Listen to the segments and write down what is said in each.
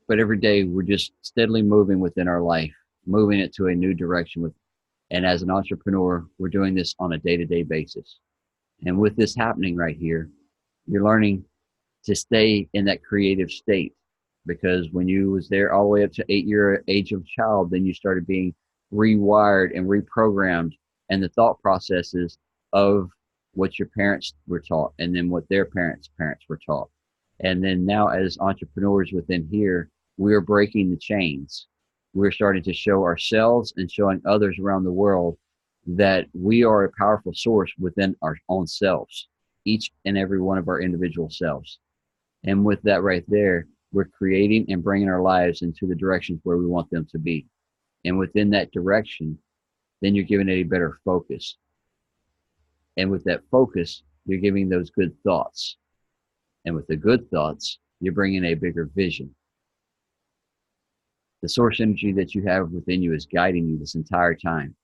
but every day we're just steadily moving within our life, moving it to a new direction with, and as an entrepreneur, we're doing this on a day-to-day basis. And with this happening right here, you're learning to stay in that creative state, because when you was there all the way up to 8-year age of child, then you started being rewired and reprogrammed, and the thought processes of what your parents were taught and then what their parents were taught. And then now as entrepreneurs within here, we're breaking the chains. We're starting to show ourselves and showing others around the world that we are a powerful source within our own selves, each and every one of our individual selves. And with that right there, we're creating and bringing our lives into the directions where we want them to be. And within that direction, then you're giving it a better focus. And with that focus, you're giving those good thoughts. And with the good thoughts, you're bringing a bigger vision. The source energy that you have within you is guiding you this entire time.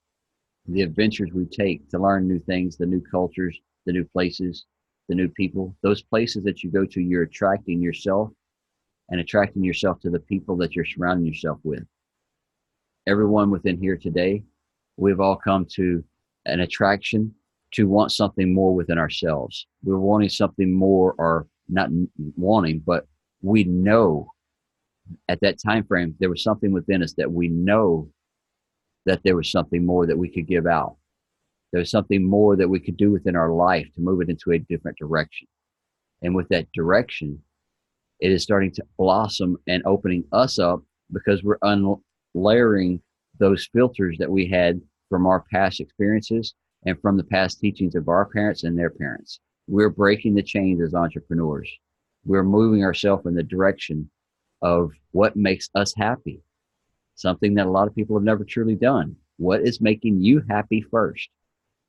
The adventures we take to learn new things, the new cultures, the new places, the new people, those places that you go to, you're attracting yourself and attracting yourself to the people that you're surrounding yourself with. Everyone within here today, we've all come to an attraction to want something more within ourselves. We're wanting something more, or not wanting, but we know at that time frame, there was something within us that we know that there was something more that we could give out. There's something more that we could do within our life to move it into a different direction. And with that direction, it is starting to blossom and opening us up, because we're unlayering those filters that we had from our past experiences and from the past teachings of our parents and their parents. We're breaking the chains as entrepreneurs. We're moving ourselves in the direction of what makes us happy, something that a lot of people have never truly done. What is making you happy first?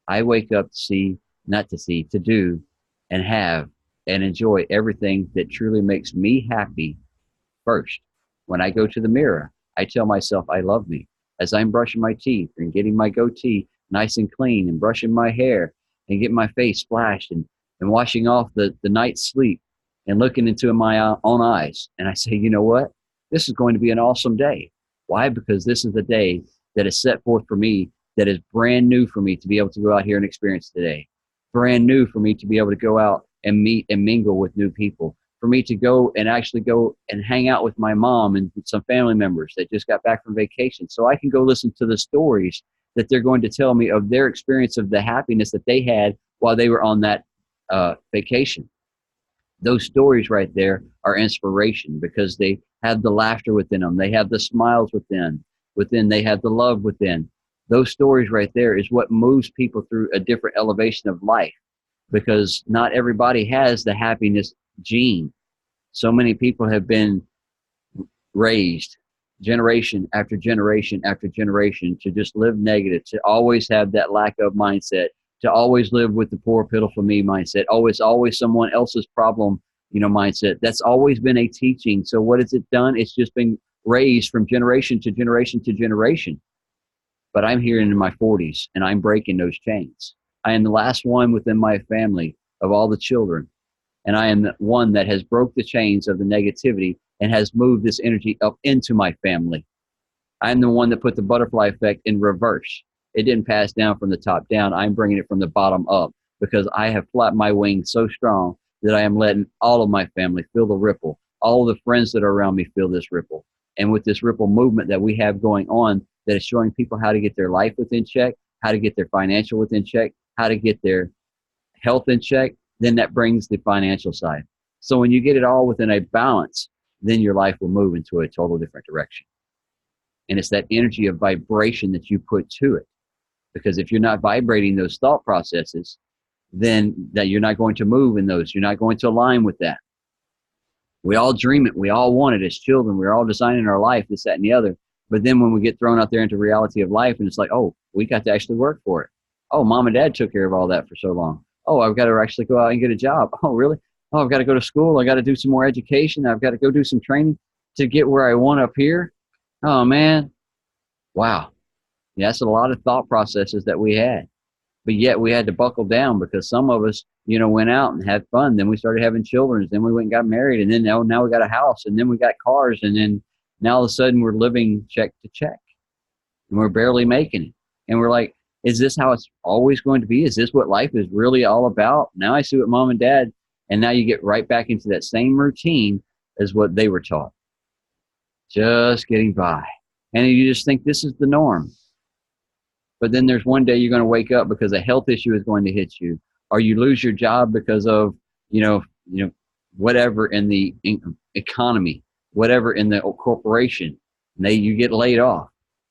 I wake up to do and have and enjoy everything that truly makes me happy first. When I go to the mirror, I tell myself I love me. As I'm brushing my teeth and getting my goatee nice and clean and brushing my hair and getting my face splashed and washing off the night's sleep and looking into my own eyes. And I say, you know what? This is going to be an awesome day. Why? Because this is the day that is set forth for me, that is brand new for me to be able to go out here and experience today. Brand new for me to be able to go out and meet and mingle with new people. For me to go and hang out with my mom and some family members that just got back from vacation. So I can go listen to the stories that they're going to tell me of their experience of the happiness that they had while they were on that vacation. Those stories right there are inspiration, because they have the laughter within them. They have the smiles within, they have the love within. Those stories right there is what moves people through a different elevation of life, because not everybody has the happiness gene. So many people have been raised generation after generation after generation to just live negative, to always have that lack of mindset, to always live with the poor, pitiful me mindset, always someone else's problem, mindset. That's always been a teaching. So what has it done? It's just been raised from generation to generation to generation. But I'm here in my 40s and I'm breaking those chains. I am the last one within my family of all the children. And I am the one that has broke the chains of the negativity and has moved this energy up into my family. I'm the one that put the butterfly effect in reverse. It didn't pass down from the top down. I'm bringing it from the bottom up, because I have flapped my wings so strong that I am letting all of my family feel the ripple. All of the friends that are around me feel this ripple. And with this ripple movement that we have going on, that is showing people how to get their life within check, how to get their financial within check, how to get their health in check, then that brings the financial side. So when you get it all within a balance, then your life will move into a total different direction. And it's that energy of vibration that you put to it. Because if you're not vibrating those thought processes, then that you're not going to move in those. You're not going to align with that. We all dream it. We all want it as children. We're all designing our life, this, that, and the other. But then when we get thrown out there into reality of life, and it's like, oh, we got to actually work for it. Oh, mom and dad took care of all that for so long. Oh, I've got to actually go out and get a job. Oh, really? Oh, I've got to go to school. I got to do some more education. I've got to go do some training to get where I want up here. Oh, man. Wow. Yeah, that's a lot of thought processes that we had. but yet we had to buckle down because some of us, went out and had fun. Then we started having children. Then we went and got married. And then now we got a house. And then we got cars. And then now all of a sudden we're living check to check. And we're barely making it. And we're like, is this how it's always going to be? Is this what life is really all about? Now I see what mom and dad, and now you get right back into that same routine as what they were taught. Just getting by. And you just think this is the norm. But then there's one day you're going to wake up because a health issue is going to hit you, or you lose your job because of, whatever in the economy, whatever in the corporation. You get laid off.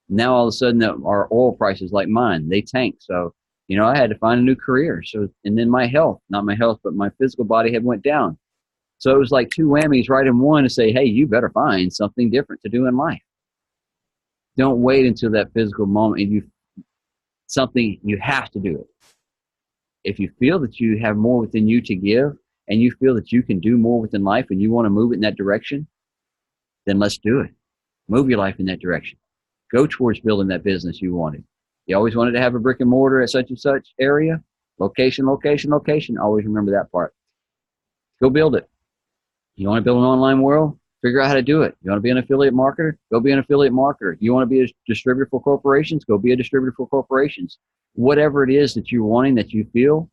Now all of a sudden our oil prices, like mine, they tank. So, I had to find a new career. So, and then my health, not my health, but my physical body had went down. So it was like two whammies right in one to say, hey, you better find something different to do in life. Don't wait until that physical moment and you have to do it. If you feel that you have more within you to give and you feel that you can do more within life and you want to move it in that direction, then let's do it. Move your life in that direction. Go towards building that business you wanted. You always wanted to have a brick and mortar at such and such area. Location, location, location. Always remember that part. Go build it. You want to build an online world? Figure out how to do it. You want to be an affiliate marketer? Go be an affiliate marketer. You want to be a distributor for corporations? Go be a distributor for corporations. Whatever it is that you're wanting, that you feel,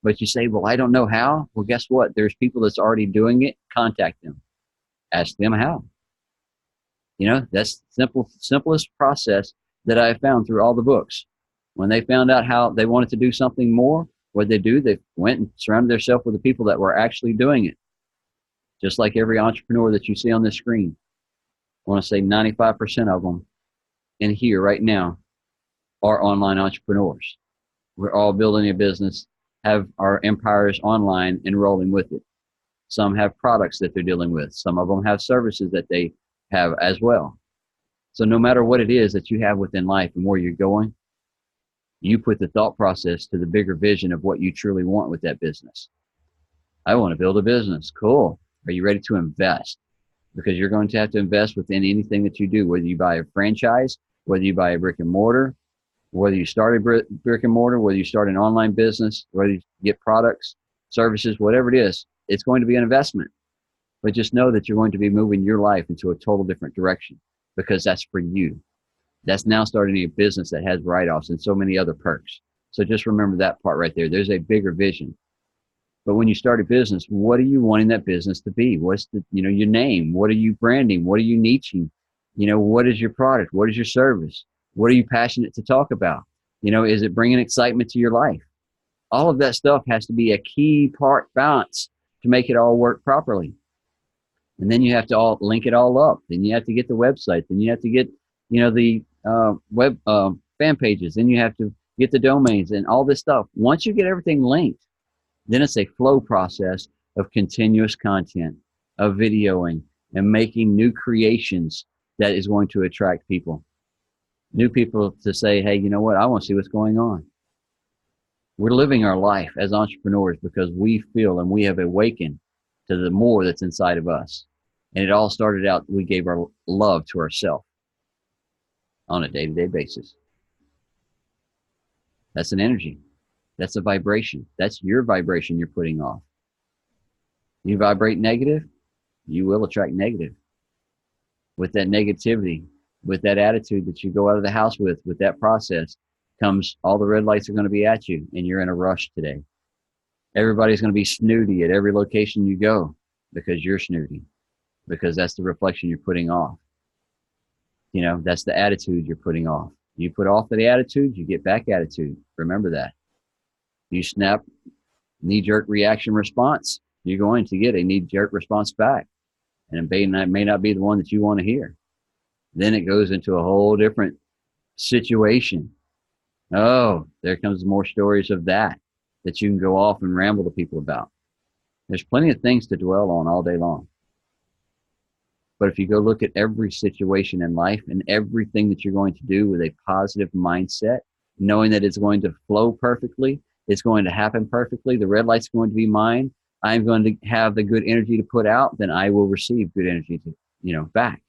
but you say, well, I don't know how. Well, guess what? There's people that's already doing it. Contact them. Ask them how. That's the simplest process that I found through all the books. When they found out how they wanted to do something more, what they do, they went and surrounded themselves with the people that were actually doing it. Just like every entrepreneur that you see on this screen. I want to say 95% of them in here right now are online entrepreneurs. We're all building a business, have our empires online and rolling with it. Some have products that they're dealing with. Some of them have services that they have as well. So no matter what it is that you have within life and where you're going, you put the thought process to the bigger vision of what you truly want with that business. I want to build a business. Cool. Are you ready to invest? Because you're going to have to invest within anything that you do, whether you buy a franchise, whether you buy a brick and mortar, whether you start a brick and mortar, whether you start an online business, whether you get products, services, whatever it is, it's going to be an investment. But just know that you're going to be moving your life into a total different direction because that's for you. That's now starting a business that has write-offs and so many other perks. So just remember that part right there. There's a bigger vision. But when you start a business, what are you wanting that business to be? What's your name? What are you branding? What are you niching? What is your product? What is your service? What are you passionate to talk about? Is it bringing excitement to your life? All of that stuff has to be a key part balance to make it all work properly. And then you have to all link it all up. Then you have to get the website. Then you have to get, the web fan pages. Then you have to get the domains and all this stuff. Once you get everything linked, then it's a flow process of continuous content, of videoing, and making new creations that is going to attract people. New people to say, hey, you know what? I want to see what's going on. We're living our life as entrepreneurs because we feel and we have awakened to the more that's inside of us. And it all started out, we gave our love to ourselves on a day-to-day basis. That's an energy. That's a vibration. That's your vibration you're putting off. You vibrate negative, you will attract negative. With that negativity, with that attitude that you go out of the house with that process, comes all the red lights are going to be at you, and you're in a rush today. Everybody's going to be snooty at every location you go because you're snooty, because that's the reflection you're putting off. That's the attitude you're putting off. You put off the attitude, you get back attitude. Remember that. You snap knee-jerk reaction response, you're going to get a knee-jerk response back. And it may not be the one that you want to hear. Then it goes into a whole different situation. Oh, there comes more stories of that you can go off and ramble to people about. There's plenty of things to dwell on all day long. But if you go look at every situation in life and everything that you're going to do with a positive mindset, knowing that it's going to flow perfectly, it's going to happen perfectly, the red light's going to be mine, I'm going to have the good energy to put out, then I will receive good energy to, back.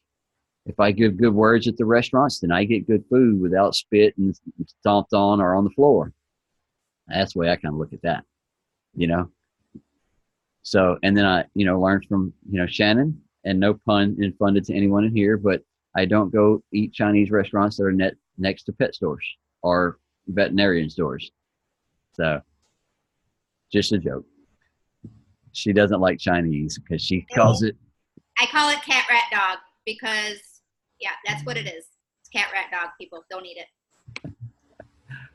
If I give good words at the restaurants, then I get good food without spit and stomped on or on the floor. That's the way I kind of look at that, you know. So, and then I, learned from, Shannon, and no pun intended to anyone in here, but I don't go eat Chinese restaurants that are next to pet stores or veterinarian stores. So, just a joke. She doesn't like Chinese because she calls it. I call it cat, rat, dog because, yeah, that's what it is. It's cat, rat, dog. People don't eat it.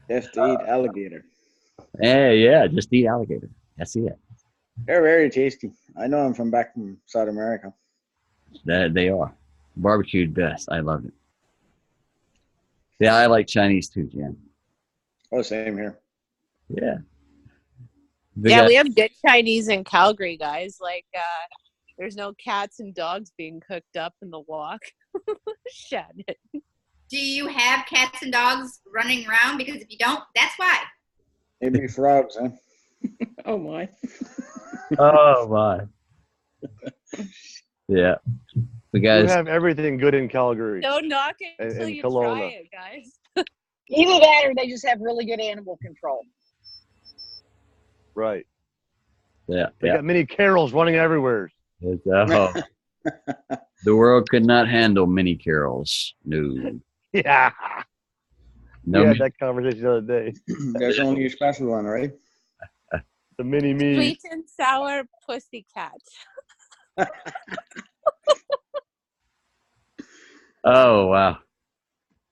Just to eat alligator. Yeah, just eat alligator. That's it. They're very tasty. I know them from back from South America. They are barbecued best. I love it. Yeah, I like Chinese too, Jan. Oh, same here. Yeah. Yeah, we have good Chinese in Calgary, guys. Like, there's no cats and dogs being cooked up in the wok. Shannon. Do you have cats and dogs running around? Because if you don't, that's why. Maybe frogs, huh? Oh my. Oh my. Yeah. The guys We have everything good in Calgary. Don't knock it until you Kelowna. try it, guys. Either that or they just have really good animal control. Right. Yeah. They got mini carols running everywhere. The world could not handle mini carols. No. Yeah. No. We had that conversation the other day. There's only a special one, right? The mini me. Sweet and sour pussy cat. Oh wow.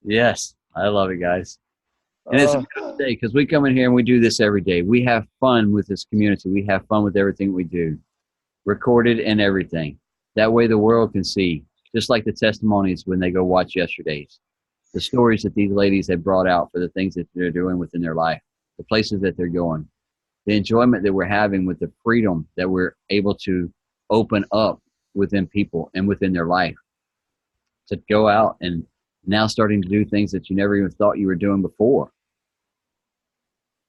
Yes, I love it, guys. And it's a good day because we come in here and we do this every day. We have fun with this community. We have fun with everything we do, recorded and everything. That way the world can see, just like the testimonies when they go watch yesterday's, the stories that these ladies have brought out for the things that they're doing within their life, the places that they're going, the enjoyment that we're having with the freedom that we're able to open up within people and within their life to go out and now starting to do things that you never even thought you were doing before.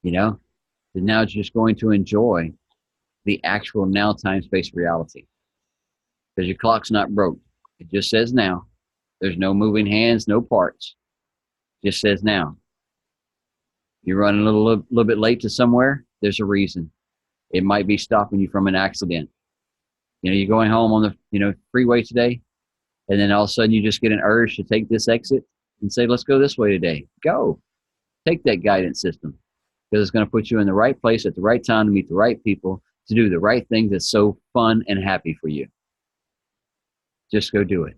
And now just going to enjoy the actual now time space reality. Because your clock's not broke. It just says now. There's no moving hands, no parts. It just says now. You're running a little bit late to somewhere, there's a reason. It might be stopping you from an accident. You're going home on the freeway today, and then all of a sudden you just get an urge to take this exit and say, let's go this way today. Go. Take that guidance system because it's going to put you in the right place at the right time to meet the right people, to do the right thing that's so fun and happy for you. Just go do it.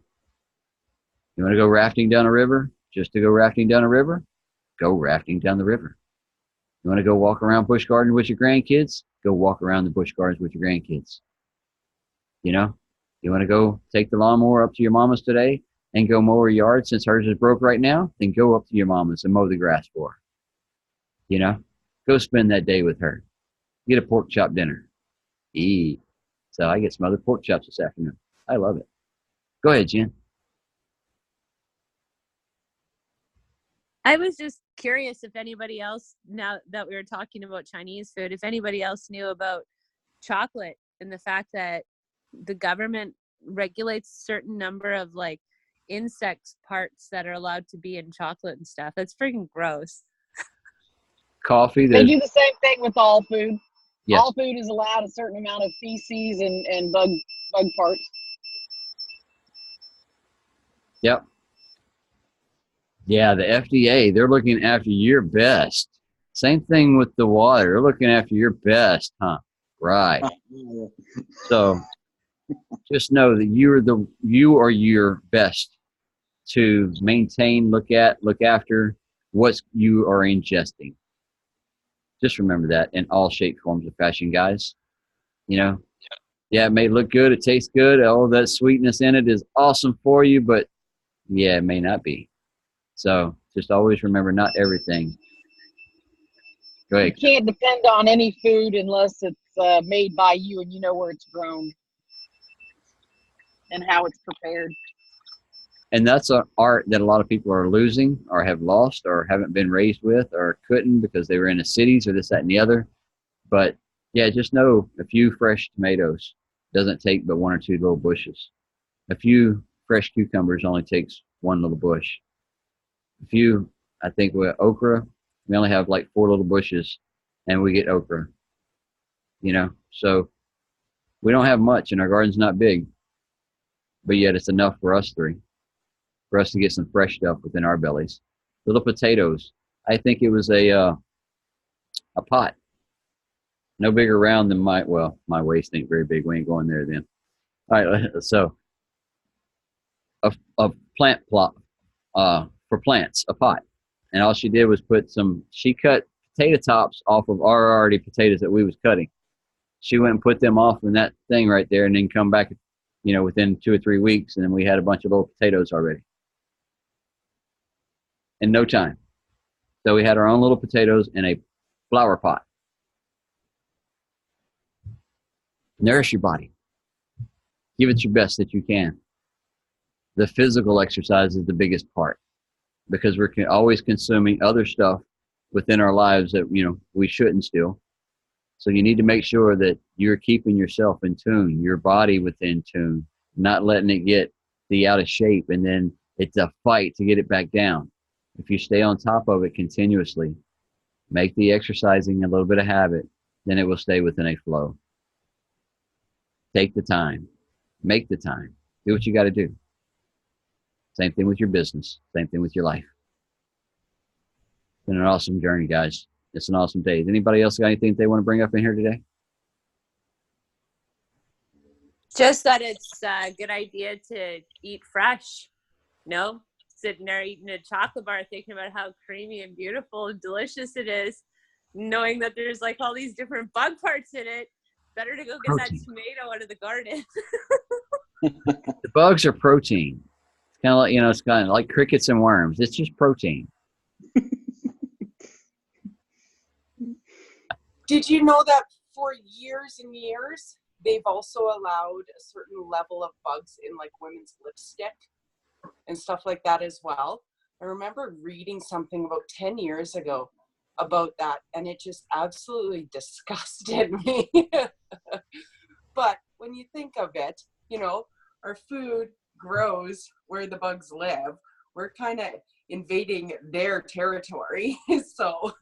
You want to go rafting down a river? Just to go rafting down a river? Go rafting down the river. You want to go walk around Busch Gardens with your grandkids? Go walk around the Busch Gardens with your grandkids. You want to go take the lawnmower up to your mama's today and go mow her yard since hers is broke right now? Then go up to your mama's and mow the grass for her. Go spend that day with her. Get a pork chop dinner. Eat. So I get some other pork chops this afternoon. I love it. Go ahead, Jen. I was just curious if anybody else, now that we were talking about Chinese food, if anybody else knew about chocolate and the fact that the government regulates a certain number of like insect parts that are allowed to be in chocolate and stuff. That's freaking gross. Coffee. They do the same thing with all food. Yes. All food is allowed a certain amount of feces and bug parts. Yep. Yeah, the FDA, they're looking after your best. Same thing with the water. They're looking after your best, huh? Right. So just know that you are your best to maintain, look after what you are ingesting. Just remember that in all shape, forms, of fashion, guys. Yeah, it may look good, it tastes good, all that sweetness in it is awesome for you, but yeah, it may not be. So just always remember, not everything. Go ahead. You can't depend on any food unless it's made by you and you know where it's grown and how it's prepared. And that's an art that a lot of people are losing or have lost or haven't been raised with or couldn't because they were in the cities or this, that, and the other. But yeah, just know a few fresh tomatoes doesn't take but one or two little bushes. A few fresh cucumbers only takes one little bush. I think with okra, we only have like 4 little bushes. and we get okra. You know, so we don't have much, and our garden's not big, but yet it's enough for us three, for us to get some fresh stuff within our bellies. Little potatoes. I think it was a pot, no bigger round than my waist ain't very big. We ain't going there then. All right, so a plant plot for plants, a pot, and all she did was she cut potato tops off of our already potatoes that we was cutting. She went and put them off in that thing right there, and then come back, you know, within 2 or 3 weeks, and then we had a bunch of little potatoes already in no time. So we had our own little potatoes in a flower pot. Nourish your body. Give it your best that you can. The physical exercise is the biggest part, because we're always consuming other stuff within our lives that, you know, we shouldn't still. So you need to make sure that you're keeping yourself in tune, your body within tune, not letting it get out of shape, and then it's a fight to get it back down. If you stay on top of it continuously, make the exercising a little bit of habit, then it will stay within a flow. Take the time. Make the time. Do what you got to do. Same thing with your business. Same thing with your life. It's been an awesome journey, guys. It's an awesome day. Anybody else got anything they want to bring up in here today? Just that it's a good idea to eat fresh. No, sitting there eating a chocolate bar, thinking about how creamy and beautiful and delicious it is, knowing that there's like all these different bug parts in it. Better to go get that tomato out of the garden. The bugs are protein. It's kind of like, you know, it's kind of like crickets and worms. It's just protein. Did you know that for years and years, they've also allowed a certain level of bugs in like women's lipstick and stuff like that as well? I remember reading something about 10 years ago about that, and it just absolutely disgusted me. But when you think of it, you know, our food grows where the bugs live. We're kind of invading their territory. So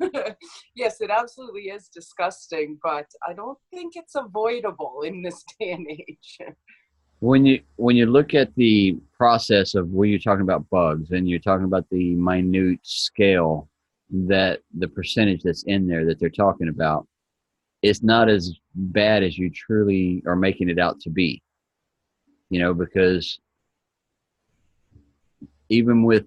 yes, it absolutely is disgusting, but I don't think it's avoidable in this day and age. When you look at the process of when you're talking about bugs and you're talking about the minute scale, that the percentage that's in there that they're talking about, it's not as bad as you truly are making it out to be. You know, because even with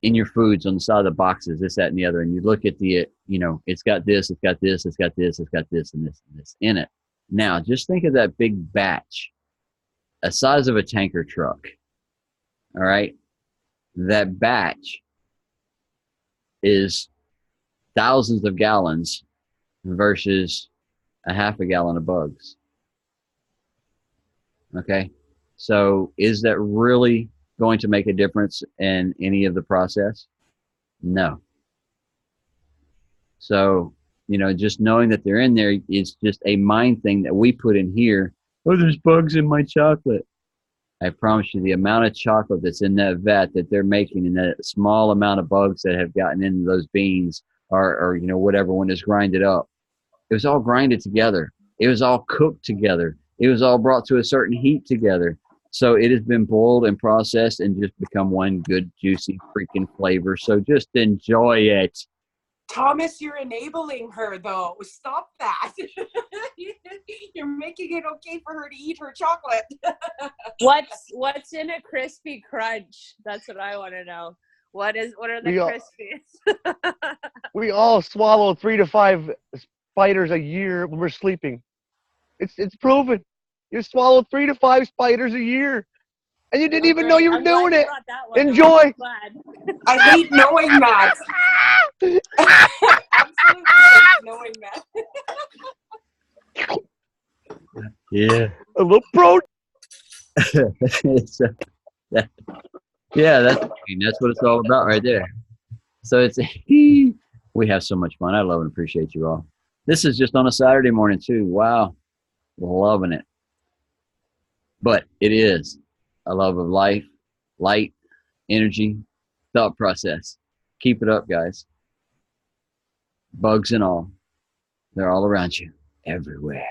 in your foods on the side of the boxes, this, that, and the other, and you look at the, you know, it's got this, it's got this, it's got this, it's got this, and this in it. Now, just think of that big batch, the size of a tanker truck. All right, that batch is thousands of gallons versus a half a gallon of bugs. Okay, so is that really going to make a difference in any of the process? No. So, you know, just knowing that they're in there is just a mind thing that we put in here. Oh, there's bugs in my chocolate. I promise you, the amount of chocolate that's in that vat that they're making, and that small amount of bugs that have gotten into those beans, or you know, whatever, when it's grinded up, it was all grinded together. It was all cooked together. It was all brought to a certain heat together. So it has been boiled and processed and just become one good, juicy freaking flavor. So just enjoy it. Thomas, you're enabling her, though. Stop that. You're making it okay for her to eat her chocolate. What's in a crispy crunch? That's what I want to know. What are the crispies? We all swallow 3 to 5 spiders a year when we're sleeping. It's proven. You swallow 3 to 5 spiders a year, and you didn't even know you were doing it. Enjoy. I hate knowing that. Absolutely hate knowing that. Yeah. A little pro. Yeah, that's what it's all about right there. So we have so much fun. I love and appreciate you all. This is just on a Saturday morning too. Wow, loving it. But it is a love of life, light, energy, thought process. Keep it up, guys. bugs and all. They're all around you, everywhere.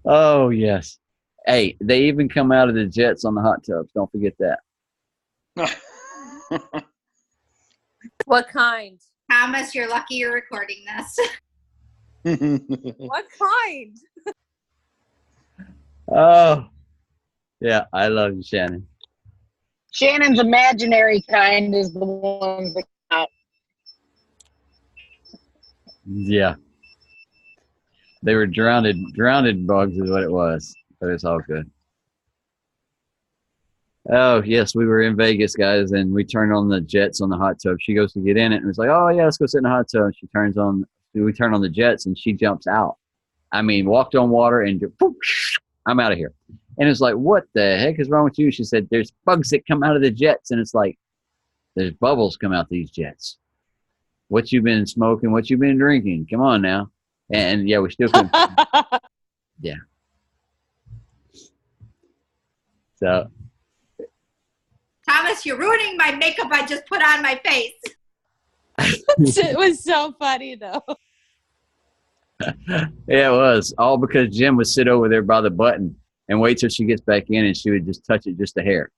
Oh, yes. Hey, they even come out of the jets on the hot tubs. Don't forget that. What kind? Thomas, you're lucky you're recording this. What kind? Oh, yeah. I love you, Shannon. Shannon's imaginary kind is the ones that come out. Yeah. They were drowned bugs is what it was, but it's all good. Oh, yes, we were in Vegas, guys, and we turned on the jets on the hot tub. She goes to get in it and was like, oh, yeah, let's go sit in the hot tub. We turn on the jets and she jumps out. I mean, walked on water and poof, I'm out of here. And it's like, what the heck is wrong with you? She said, there's bugs that come out of the jets. And it's like, there's bubbles come out these jets. What you been smoking? What you been drinking? Come on now. And yeah, we still couldn't. Yeah. So. Thomas, you're ruining my makeup I just put on my face. It was so funny though. Yeah, it was. All because Jim would sit over there by the button and wait till she gets back in and she would just touch it just a hair.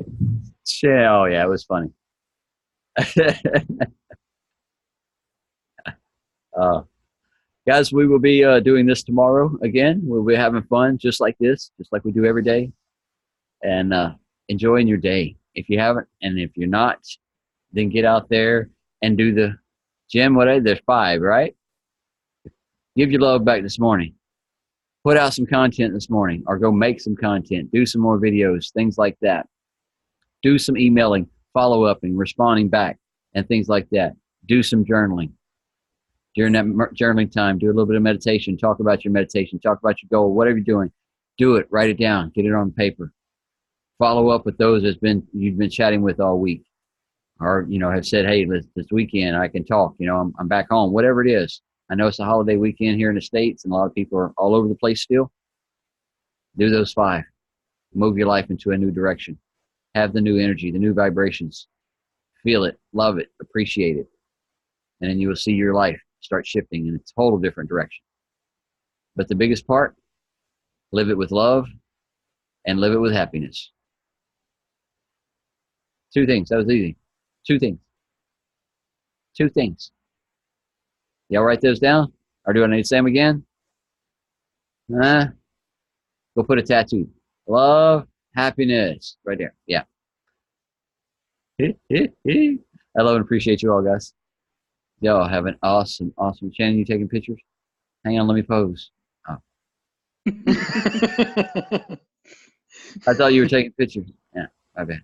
Oh, yeah, it was funny. Guys, we will be doing this tomorrow again. We'll be having fun just like this, just like we do every day. And enjoying your day. If you haven't, and if you're not, then get out there and do the Jim, there's 5, right? Give your love back this morning. Put out some content this morning, or go make some content. Do some more videos, things like that. Do some emailing, follow up, and responding back, and things like that. Do some journaling. During that journaling time, do a little bit of meditation. Talk about your meditation. Talk about your goal. Whatever you're doing, do it. Write it down. Get it on paper. Follow up with those you've been chatting with all week, or have said, hey, this weekend I can talk. I'm back home. Whatever it is. I know it's a holiday weekend here in the States, and a lot of people are all over the place still. Do those 5. Move your life into a new direction. Have the new energy, the new vibrations. Feel it, love it, appreciate it. And then you will see your life start shifting in a total different direction. But the biggest part, live it with love and live it with happiness. 2 things. That was easy. 2 things. 2 things. Y'all write those down? Or do I need to say them again? Go put a tattoo. Love, happiness. Right there. Yeah. I love and appreciate you all, guys. Y'all have an awesome, awesome. Shannon, you taking pictures? Hang on, let me pose. Oh. I thought you were taking pictures. Yeah, my bad.